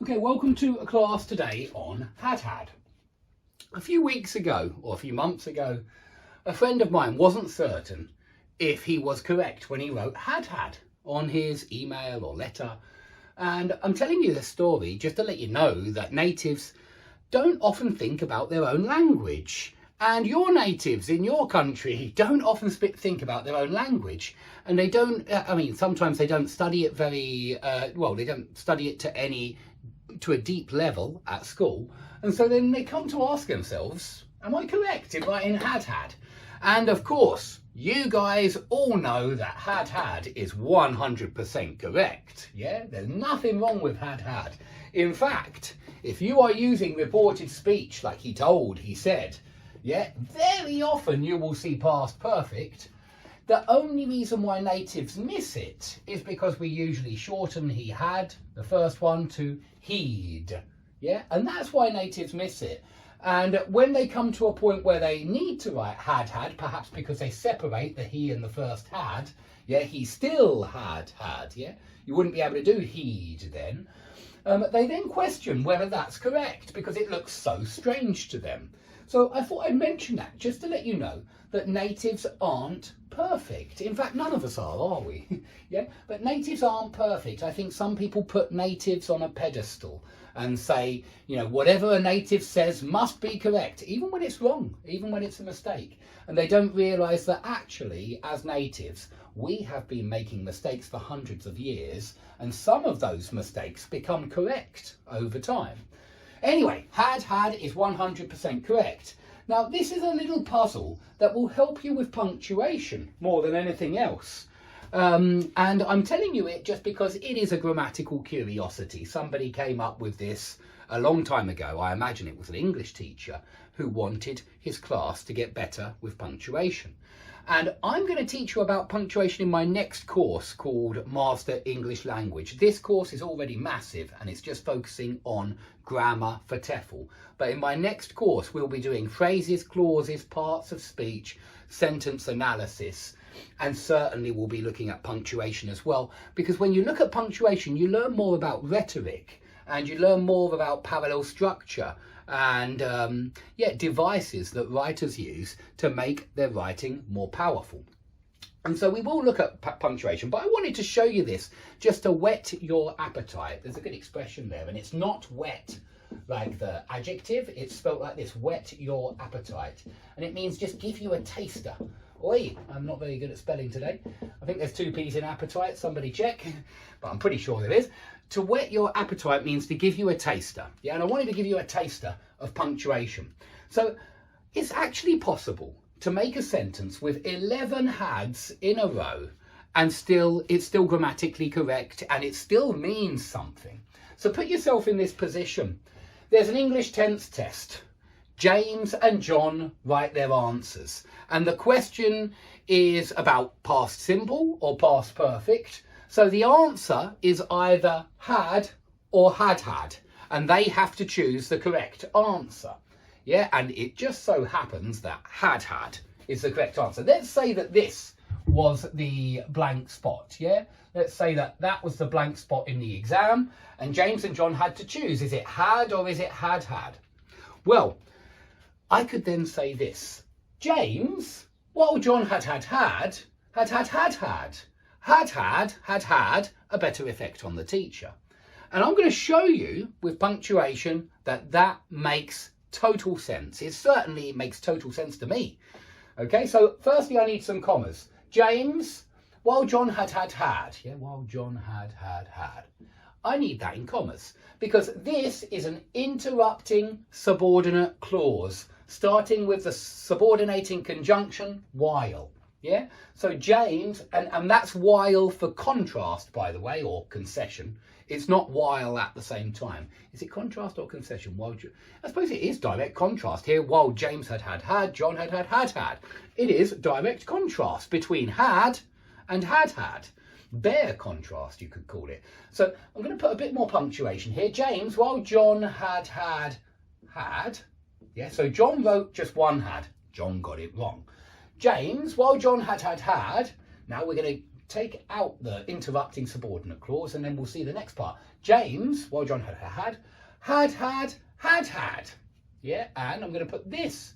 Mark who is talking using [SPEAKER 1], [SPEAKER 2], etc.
[SPEAKER 1] Okay, welcome to a class today on had. A few weeks ago, or a few months ago, a friend of mine wasn't certain if he was correct when he wrote had on his email or letter. And I'm telling you this story just to let you know that natives don't often think about their own language. And your natives in your country don't often think about their own language. And they don't, sometimes they don't study it very, they don't study it to a deep level at school. And so then they come to ask themselves, am I correct in writing had? And of course, you guys all know that had is 100% correct. Yeah, there's nothing wrong with had. In fact, if you are using reported speech like he said, yeah, very often you will see past perfect. The only reason why natives miss it is because we usually shorten he had, the first one, to he'd. Yeah, and that's why natives miss it. And when they come to a point where they need to write had, perhaps because they separate the he and the first had, yeah, he still had, yeah, you wouldn't be able to do he'd then. They then question whether that's correct because it looks so strange to them. So I thought I'd mention that just to let you know that natives aren't perfect. In fact, none of us are we? Yeah, but natives aren't perfect. I think some people put natives on a pedestal and say, you know, whatever a native says must be correct, even when it's wrong, even when it's a mistake. And they don't realise that actually, as natives, we have been making mistakes for hundreds of years, and some of those mistakes become correct over time. Anyway, had is 100% correct. Now, this is a little puzzle that will help you with punctuation more than anything else. And I'm telling you it just because it is a grammatical curiosity. Somebody came up with this a long time ago. I imagine it was an English teacher who wanted his class to get better with punctuation. And I'm going to teach you about punctuation in my next course called Master English Language. This course is already massive and it's just focusing on grammar for TEFL. But in my next course, we'll be doing phrases, clauses, parts of speech, sentence analysis, and certainly we'll be looking at punctuation as well. Because when you look at punctuation, you learn more about rhetoric and you learn more about parallel structure and devices that writers use to make their writing more powerful. And so we will look at punctuation, but I wanted to show you this just to whet your appetite. There's a good expression there, and it's not wet like the adjective, it's spelt like this, whet your appetite. And it means just give you a taster. Oi, I'm not very good at spelling today. I think there's 2 P's in appetite, somebody check, but I'm pretty sure there is. To whet your appetite means to give you a taster. Yeah, and I wanted to give you a taster of punctuation. So it's actually possible to make a sentence with 11 hads in a row and it's still grammatically correct and it still means something. So put yourself in this position. There's an English tense test. James and John write their answers. And the question is about past simple or past perfect. So the answer is either had or had. And they have to choose the correct answer. Yeah, and it just so happens that had is the correct answer. Let's say that this was the blank spot, yeah? Let's say that that was the blank spot in the exam and James and John had to choose. Is it had or is it had? Well, I could then say this. James, while John had a better effect on the teacher. And I'm going to show you with punctuation that makes total sense. It certainly makes total sense to me. Okay, so firstly I need some commas. James, while John had. Yeah, while John had. I need that in commas because this is an interrupting subordinate clause starting with the subordinating conjunction while. Yeah, so James, and that's while for contrast, by the way, or concession. It's not while at the same time. Is it contrast or concession? I suppose it is direct contrast here. While James had, John had. It is direct contrast between had and had. Bare contrast, you could call it. So I'm going to put a bit more punctuation here. James, while John had. Yeah, so John wrote just one had. John got it wrong. James, while John had, now we're going to take out the interrupting subordinate clause, and then we'll see the next part. James, while John had. Yeah, and I'm going to put this